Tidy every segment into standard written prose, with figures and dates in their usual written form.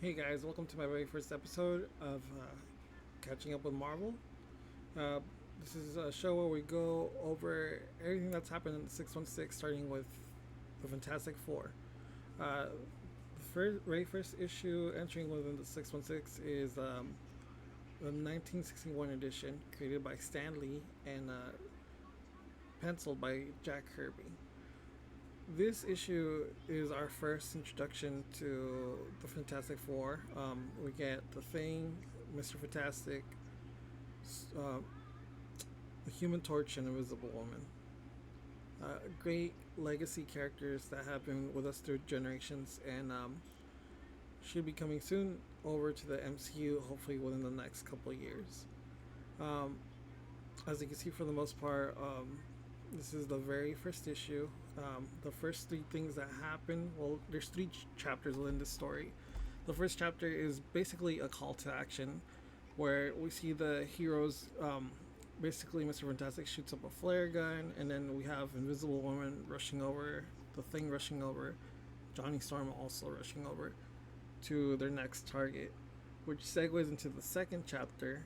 Hey guys, welcome to my very first episode of Catching Up with Marvel. Uh, this is a show where we go over everything that's happened in the 616, starting with the Fantastic Four. Very first issue entering within the 616 is the 1961 edition, created by Stan Lee and penciled by Jack Kirby. This issue is our first introduction to the Fantastic Four. We get the Thing, Mr. Fantastic, uh, the Human Torch, and Invisible Woman. Great legacy characters that have been with us through generations and should be coming soon over to the MCU, hopefully within the next couple of years. Um, as you can see, for the most part, this is the very first issue. The first three things that happen, well, there's three chapters within this story. The first chapter is basically a call to action where we see the heroes. Basically, Mr. Fantastic shoots up a flare gun, and then we have Invisible Woman rushing over, the Thing rushing over, Johnny Storm also rushing over to their next target, which segues into the second chapter,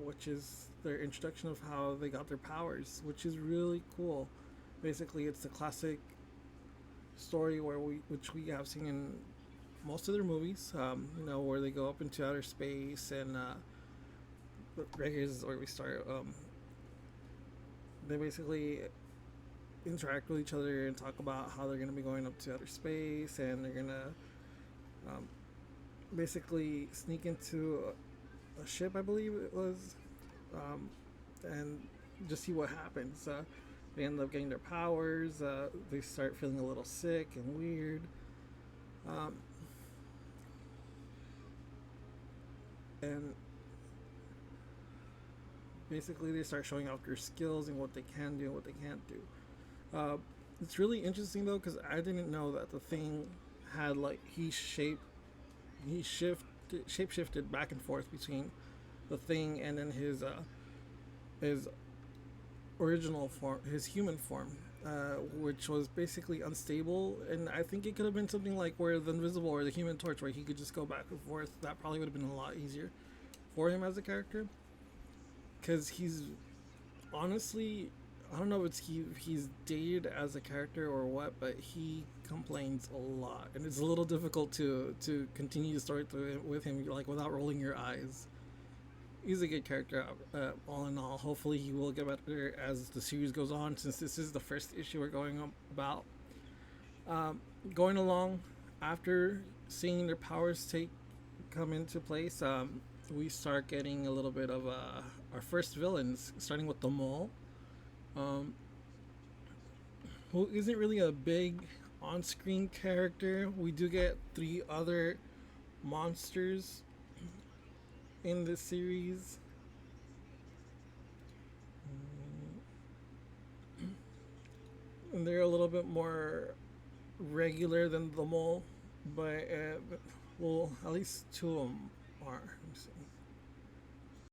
which is their introduction of how they got their powers, which is really cool. Basically, it's the classic story which we have seen in most of their movies. Where they go up into outer space, and right here is where we start. They basically interact with each other and talk about how they're going to be going up to outer space, and they're going to basically sneak into a ship, I believe it was, and just see what happens. They end up getting their powers. They start feeling a little sick and weird. And basically, they start showing off their skills and what they can do and what they can't do. It's really interesting though, because I didn't know that the Thing had shape shifted back and forth between the Thing and then his original form, his human form, which was basically unstable. And I think it could have been something like where the Invisible or the Human Torch, where he could just go back and forth. That probably would have been a lot easier for him as a character, because he's honestly, I don't know if he's dated as a character or what, but he complains a lot, and it's a little difficult to continue the story with him like without rolling your eyes. He's a good character, all in all. Hopefully, he will get better as the series goes on, since this is the first issue we're going about. Going along, after seeing their powers come into place, we start getting a little bit of our first villains, starting with the Mole, who isn't really a big on-screen character. We do get three other monsters in this series. And they're a little bit more regular than the Mole, but well, at least two of them are.